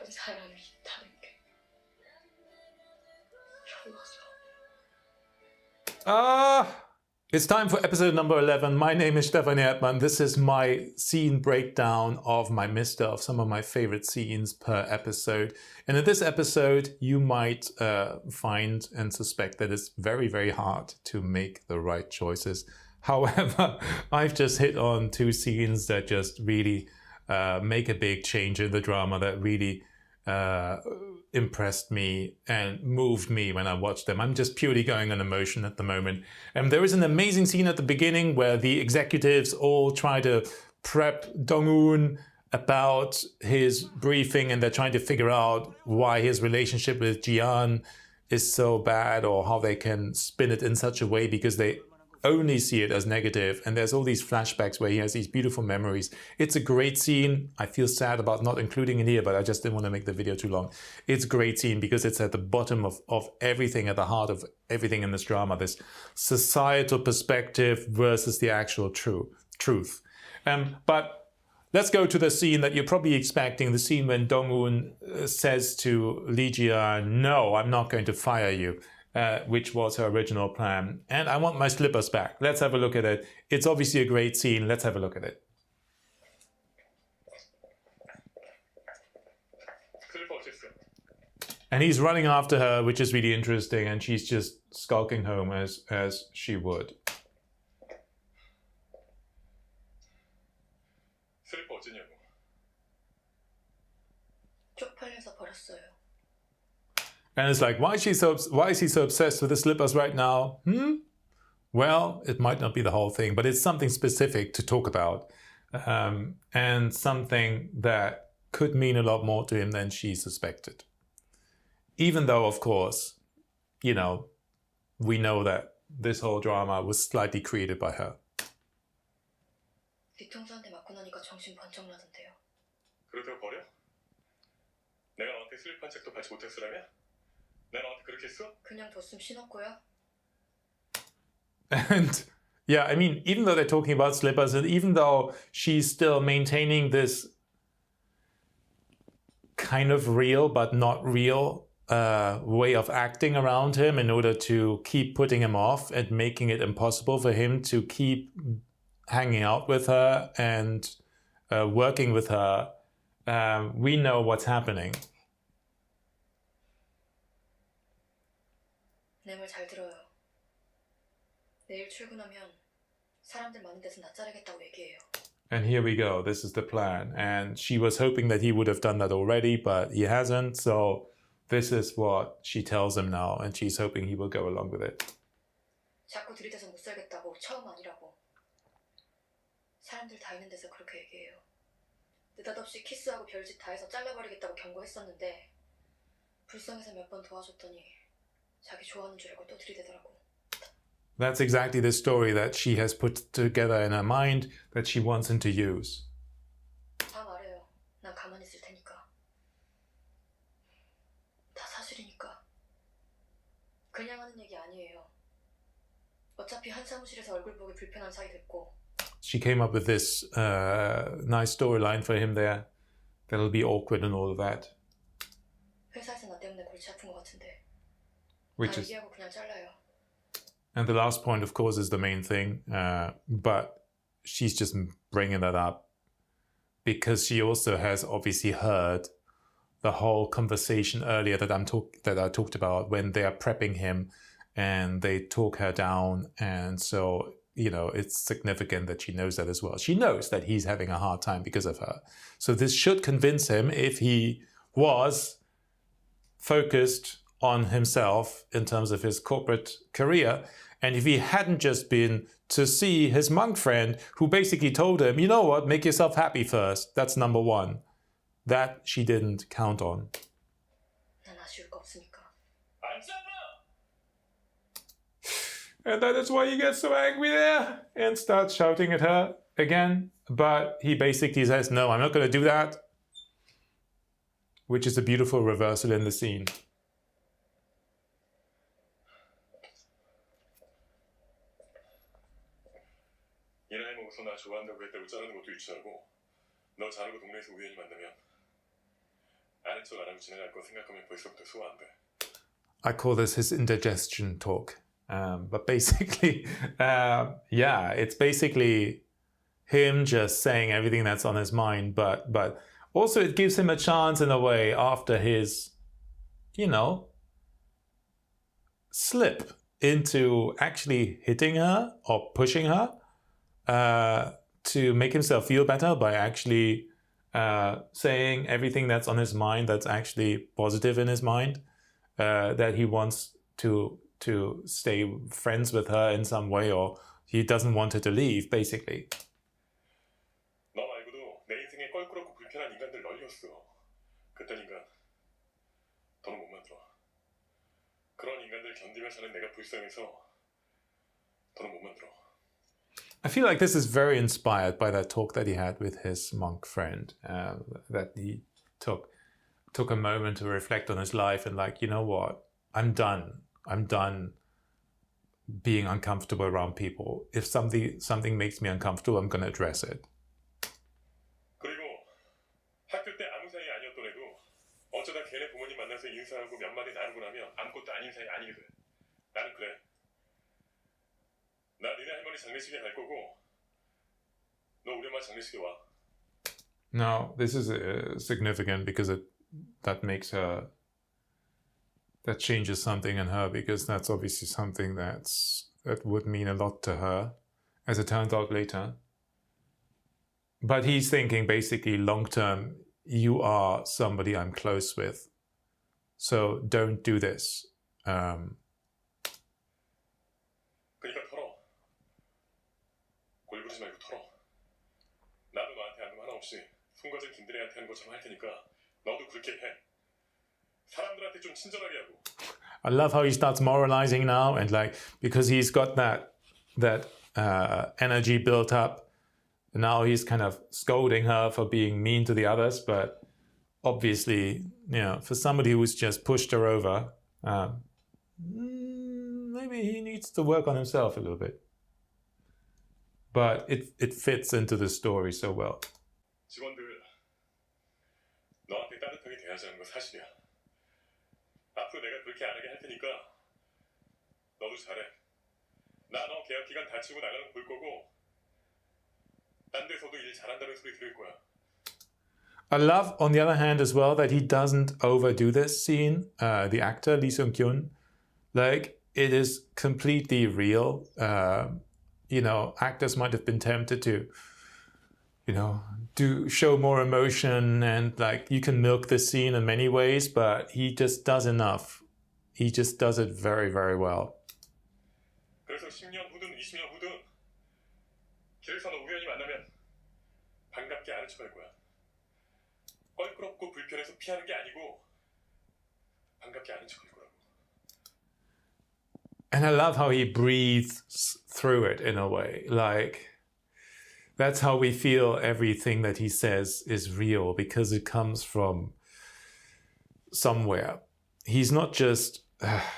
그런 사람이 있다는 게 It's time for episode number 11. My name is Stefan Erdmann. This is my scene breakdown of my mister, of some of my favorite scenes per episode. And in this episode, you might find and suspect that it's very, very hard to make the right choices. However, I've just hit on two scenes that just really make a big change in the drama, that really impressed me and moved me when I watched them. I'm just purely going on emotion at the moment. And there is an amazing scene at the beginning where the executives all try to prep Dong Hoon about his briefing, and they're trying to figure out why his relationship with Jian is so bad, or how they can spin it in such a way, because they only see it as negative. And there's all these flashbacks where he has these beautiful memories. It's a great scene. I feel sad about not including it here, but I just didn't want to make the video too long. It's a great scene because it's at the bottom of everything, at the heart of everything in this drama, this societal perspective versus the actual truth. But let's go to the scene that you're probably expecting, the scene when Dong Hoon says to Lee Jian, "No, I'm not going to fire you." Which was her original plan. And I want my slippers back. Let's have a look at it. It's obviously a great scene. Let's have a look at it. And he's running after her, which is really interesting, and she's just skulking home as she would. 쪽팔려서 버렸어요. And it's like, why is he so obsessed with the slippers right now? Well, it might not be the whole thing, but it's something specific to talk about. And something that could mean a lot more to him than she suspected. Even though, of course, we know that this whole drama was slightly created by her. 뒤통수한테 맞고 나니까 정신 번쩍 나던데요. 그렇다고 버려? 내가 너한테 슬립한 책도 받지 못했으라며? 그냥 뒀으면 신었고요. And yeah, I mean, even though they're talking about slippers, and even though she's still maintaining this kind of real but not real way of acting around him in order to keep putting him off and making it impossible for him to keep hanging out with her and working with her, we know what's happening. 내 말 잘 들어요. 내일 출근하면 사람들 많은 데서 나 자르겠다고 얘기해요. And here we go. This is the plan. And she was hoping that he would have done that already, but he hasn't. So this is what she tells him now, and she's hoping he will go along with it. 자꾸 들이대서 못 살겠다고, 처음 아니라고. 사람들 다 있는 데서 그렇게 얘기해요. 느닷없이 키스하고 별짓 다 해서 잘라버리겠다고 경고했었는데 불쌍해서 몇 번 도와줬더니 자기 좋아하는 줄 알고 또 들이대더라고. That's exactly the story that she has put together in her mind that she wants him to use. 다 말해요. 난 가만히 있을 테니까. 다 사실이니까. 그냥 하는 얘기 아니에요. 어차피 한 사무실에서 얼굴 보기 불편한 사이 됐고. She came up with this nice storyline for him there. That'll be awkward and all of that. 회사에서 나 때문에 골치 아픈 것 같은데. Which is, 얘기하고 그냥 잘라요. and the last point, of course, is the main thing. But she's just bringing that up because she also has obviously heard the whole conversation earlier that I talked about, when they are prepping him and they talk her down. And so, it's significant that she knows that as well. She knows that he's having a hard time because of her. So this should convince him, if he was focused on himself in terms of his corporate career, and if he hadn't just been to see his monk friend who basically told him, you know what, make yourself happy first. That's number one. That she didn't count on. 난 아쉬울 거 없으니까. And that is why he gets so angry there and starts shouting at her again. But he basically says, no, I'm not going to do that. Which is a beautiful reversal in the scene. 이 나이 먹어서 나 좋아한다고 했다고 자르는 것도 유치하고 너 자르고 동네에서 우연히 만나면 아는 척 안 하고 지나갈 거 생각하면 벌써부터 소화 안 돼. I call this his indigestion talk. But basically, yeah, it's basically him just saying everything that's on his mind. But also it gives him a chance in a way after his, you know, slip into actually hitting her or pushing her to make himself feel better by actually saying everything that's on his mind, that's actually positive in his mind, that he wants to stay friends with her in some way, or he doesn't want her to leave, basically. 너 말고도 내 인생에 껄끄럽고 불편한 인간들 널렸어. 그딴 인간 더는 못 만들어. 그런 인간들 견디며 사는 내가 불쌍해서 더는 못 만들어. I feel like this is very inspired by that talk that he had with his monk friend, that he took a moment to reflect on his life and like, you know what, I'm done being uncomfortable around people. If something makes me uncomfortable, I'm going to address it. 그리고 학교 때 아무 사이 아니었던 애도 어쩌다 걔네 부모님 만나서 인사하고 몇 마디 나누고 나면 아무것도 아닌 사이 아니게 돼. 나는 그래. 나 니네 할머니 장례식에 갈 거고 너 우리 엄마 장례식에 와. Now, this is significant because that changes something in her, because that's obviously something that would mean a lot to her, as it turns out later. But he's thinking basically long term, you are somebody I'm close with, so don't do this. 그러니까 털어. 골부리지 말고 털어. 나도 너한테 아무 하나 없이 송과진 김대리한테 하는 것처럼 할 테니까 너도 그렇게 해. 사람들한테 좀 친절하게 하고. I love how he starts moralizing now, and like, because he's got that energy built up, now he's kind of scolding her for being mean to the others. But obviously, you know, for somebody who's just pushed her over, maybe he needs to work on himself a little bit. But it fits into the story so well. 직원들 너한테 따뜻하게 대하지 않는 건 사실이야. 앞으로 내가 그렇게 안 하게 할 테니까 너도 잘해. 나 너 계약 기간 다치고 나가는 거 볼 거고 딴 데서도 일 잘한다는 소리 들을 거야. I love, on the other hand, as well, that he doesn't overdo this scene. The actor, Lee Seung-kyun, like, it is completely real. You know, actors might have been tempted to, you know, show more emotion, and like, you can milk this scene in many ways, but he just does enough. He just does it very, very well. 그래서 10년 후든 20년 후든 길에서 너 우연히 만나면 반갑게 아는 척할 거야. 껄끄럽고 불편해서 피하는 게 아니고 반갑게 아는 척할 거라고. And I love how he breathes through it in a way. Like, that's how we feel everything that he says is real, because it comes from somewhere. He's not just,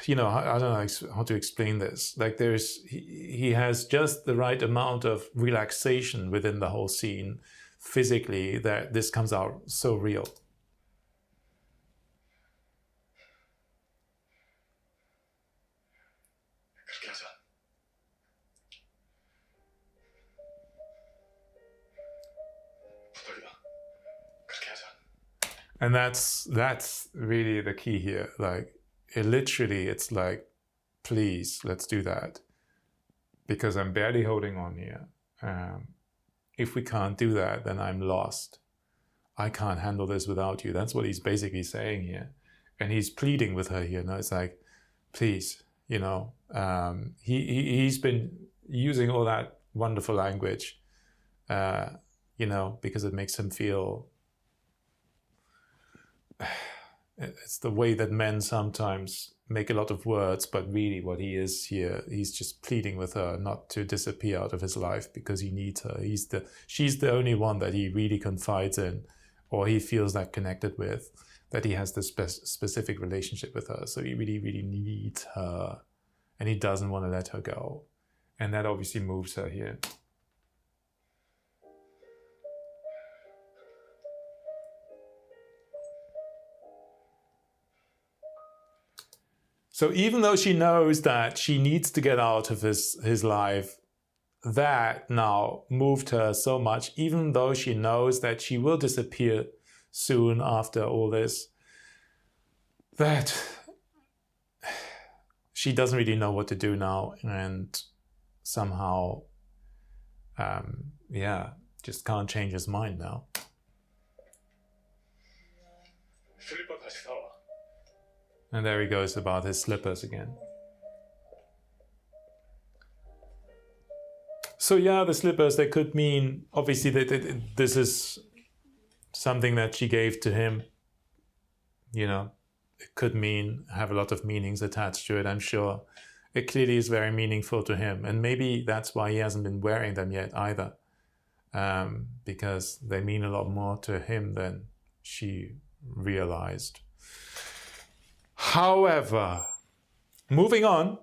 you know, I don't know how to explain this. Like, he has just the right amount of relaxation within the whole scene, physically, that this comes out so real. 그렇게 하자. 부탁이다. 그렇게 하자. And that's really the key here. Like, it's like, please, let's do that, because I'm barely holding on here. If we can't do that, then I'm lost. I can't handle this without you. That's what he's basically saying here. And he's pleading with her here. No, it's like, please, you know, he's been using all that wonderful language, you know, because it makes him feel, it's the way that men sometimes make a lot of words, but really what he is here, he's just pleading with her not to disappear out of his life, because he needs her. She's the only one that he really confides in, or he feels that connected with, that he has this specific relationship with her. So he really, really needs her, and he doesn't want to let her go. And that obviously moves her here. So even though she knows that she needs to get out of his life, that now moved her so much, even though she knows that she will disappear soon after all this, that she doesn't really know what to do now, and somehow, just can't change his mind now. 슬리퍼 다시 사와. And there he goes about his slippers again. So yeah, the slippers, they could mean, obviously, that this is something that she gave to him. You know, it could mean, have a lot of meanings attached to it, I'm sure. It clearly is very meaningful to him. And maybe that's why he hasn't been wearing them yet either. Because they mean a lot more to him than she realized. However, moving on,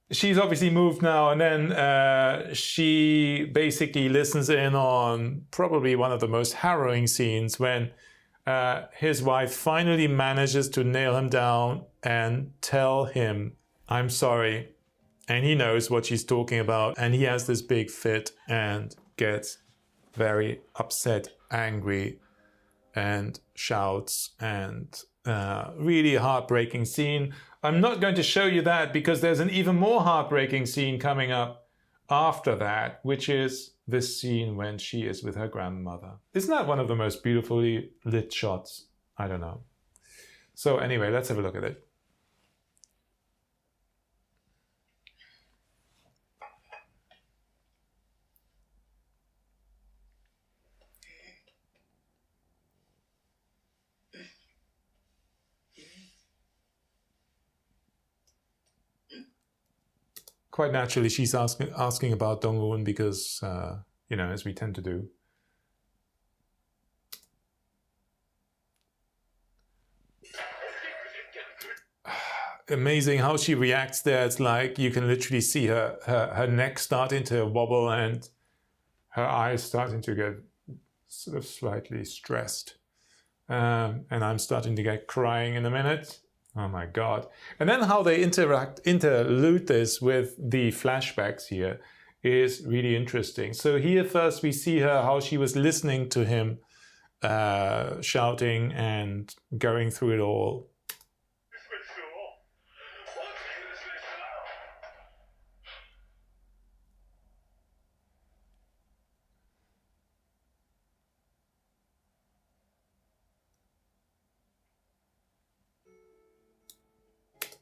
she's obviously moved now, and then she basically listens in on probably one of the most harrowing scenes when his wife finally manages to nail him down and tell him, I'm sorry. And he knows what she's talking about, and he has this big fit and gets very upset, angry, and shouts, and really heartbreaking scene. I'm not going to show you that because there's an even more heartbreaking scene coming up after that, which is this scene when she is with her grandmother. Isn't that one of the most beautifully lit shots? I don't know. So anyway, let's have a look at it. Quite naturally, she's asking about Dong Hoon because, as we tend to do. Amazing how she reacts there. It's like you can literally see her neck starting to wobble and her eyes starting to get sort of slightly stressed. And I'm starting to get crying in a minute. Oh my God. And then how they interlude this with the flashbacks here is really interesting. So here first we see her, how she was listening to him shouting and going through it all.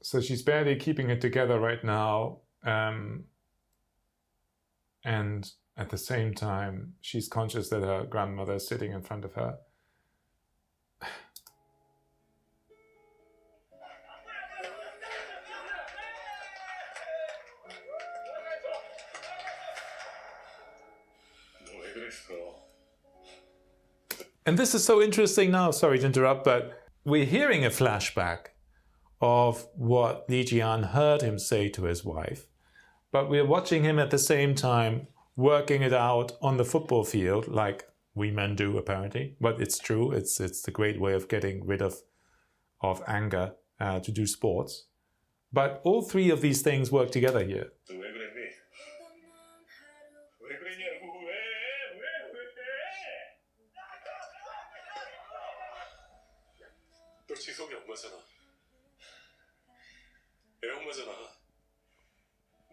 So she's barely keeping it together right now. And at the same time, she's conscious that her grandmother is sitting in front of her. And this is so interesting now, sorry to interrupt, but we're hearing a flashback of what Lee Ji-an heard him say to his wife. But we're watching him at the same time working it out on the football field, like we men do apparently. But it's true, it's the great way of getting rid of anger to do sports. But all three of these things work together here.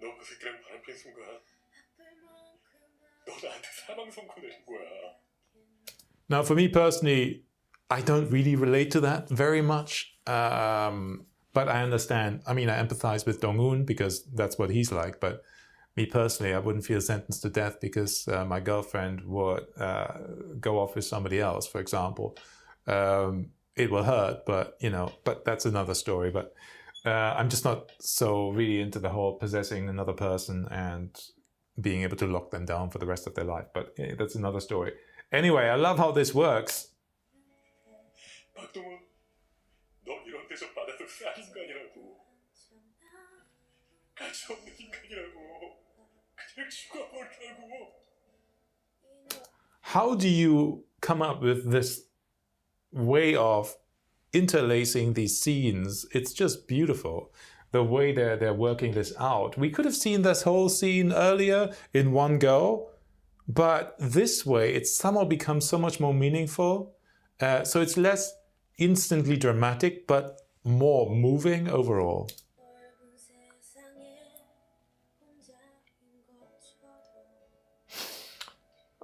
너 그 새끼랑 바람핀 순간 너 나한테 사망 선고 내린 거야. Now, for me personally, I don't really relate to that very much, but I understand. I mean, I empathize with Dong Hoon because that's what he's like. But me personally, I wouldn't feel sentenced to death because my girlfriend would go off with somebody else, for example. It will hurt, but that's another story. But I'm just not so really into the whole possessing another person and being able to lock them down for the rest of their life. But that's another story. Anyway, I love how this works. 박동훈, 너 이런 데서 받아서 싼 인간이라고. 가치 없는 인간이라고. 그냥 죽어버리라고. How do you come up with this way of interlacing these scenes, it's just beautiful. The way they're working this out. We could have seen this whole scene earlier in one go, but this way it somehow becomes so much more meaningful. So it's less instantly dramatic, but more moving overall.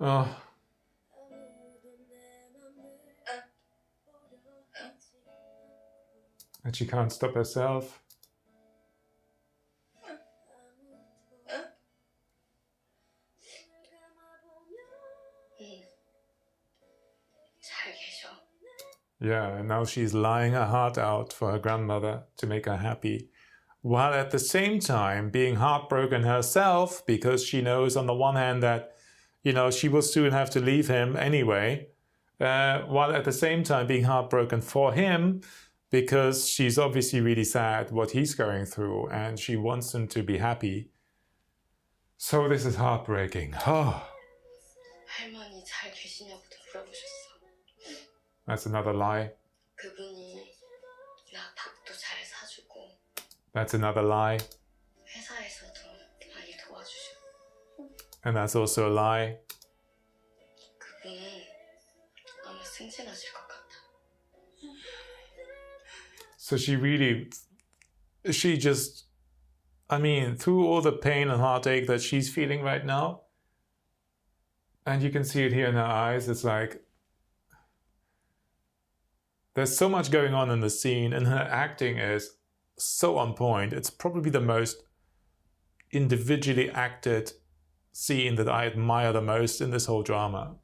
Oh. And she can't stop herself. 잘 계셔. Yeah, and now she's lying her heart out for her grandmother to make her happy, while at the same time being heartbroken herself because she knows on the one hand that, you know, she will soon have to leave him anyway, while at the same time being heartbroken for him because she's obviously really sad what he's going through and she wants him to be happy. So this is heartbreaking. Oh. 할머니 잘 계시냐고도 물어보셨어. That's another lie. 그분이 나 밥도 잘 사주고 That's another lie. 회사에서도 많이 도와주셔. And that's also a lie. 그분은 아마 승진하실 것 같아. So she just, I mean, through all the pain and heartache that she's feeling right now, and you can see it here in her eyes, it's like, there's so much going on in the scene and her acting is so on point. It's probably the most individually acted scene that I admire the most in this whole drama.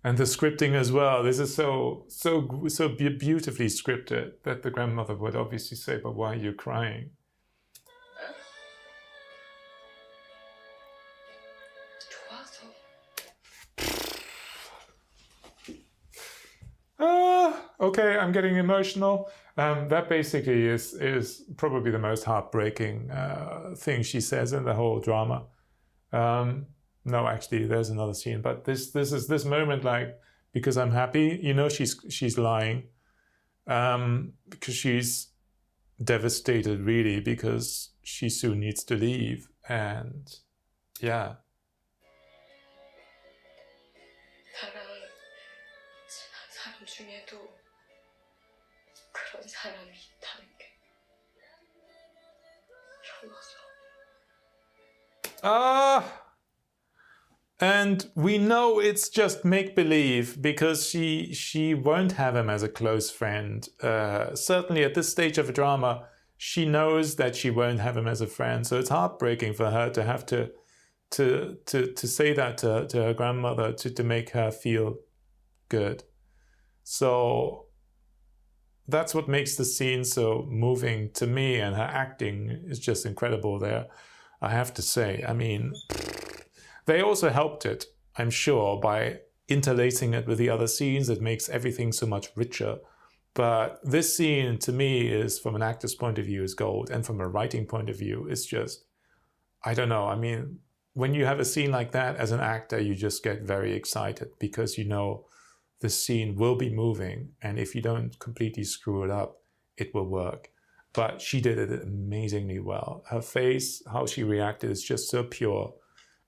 And the scripting as well. This is so beautifully scripted that the grandmother would obviously say, but why are you crying? Okay, I'm getting emotional. That basically is probably the most heartbreaking thing she says in the whole drama. No, actually, there's another scene, but this moment, like, because I'm happy, you know, she's lying, because she's devastated, really, because she soon needs to leave, and yeah. 사람 중에도 그런 사람이 있다는 게 Ah. And we know it's just make-believe because she won't have him as a close friend. Certainly at this stage of a drama, she knows that she won't have him as a friend. So it's heartbreaking for her to have to say that to her grandmother to make her feel good. So that's what makes the scene so moving to me, and her acting is just incredible there, I have to say. I mean, they also helped it, I'm sure, by interlacing it with the other scenes. It makes everything so much richer. But this scene, to me, is, from an actor's point of view, is gold. And from a writing point of view, it's just, I don't know. I mean, when you have a scene like that as an actor, you just get very excited because you know the scene will be moving. And if you don't completely screw it up, it will work. But she did it amazingly well. Her face, how she reacted, is just so pure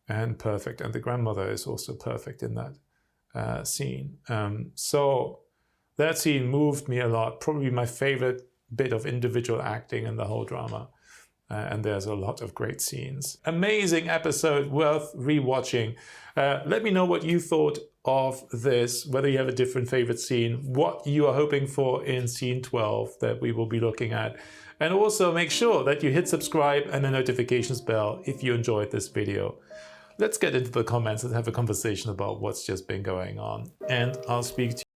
and perfect. And the grandmother is also perfect in that scene. So that scene moved me a lot. Probably my favorite bit of individual acting in the whole drama. And there's a lot of great scenes. Amazing episode, worth rewatching. Let me know what you thought of this, whether you have a different favorite scene, what you are hoping for in scene 12 that we will be looking at. And also make sure that you hit subscribe and the notifications bell if you enjoyed this video. Let's get into the comments and have a conversation about what's just been going on. And I'll speak to you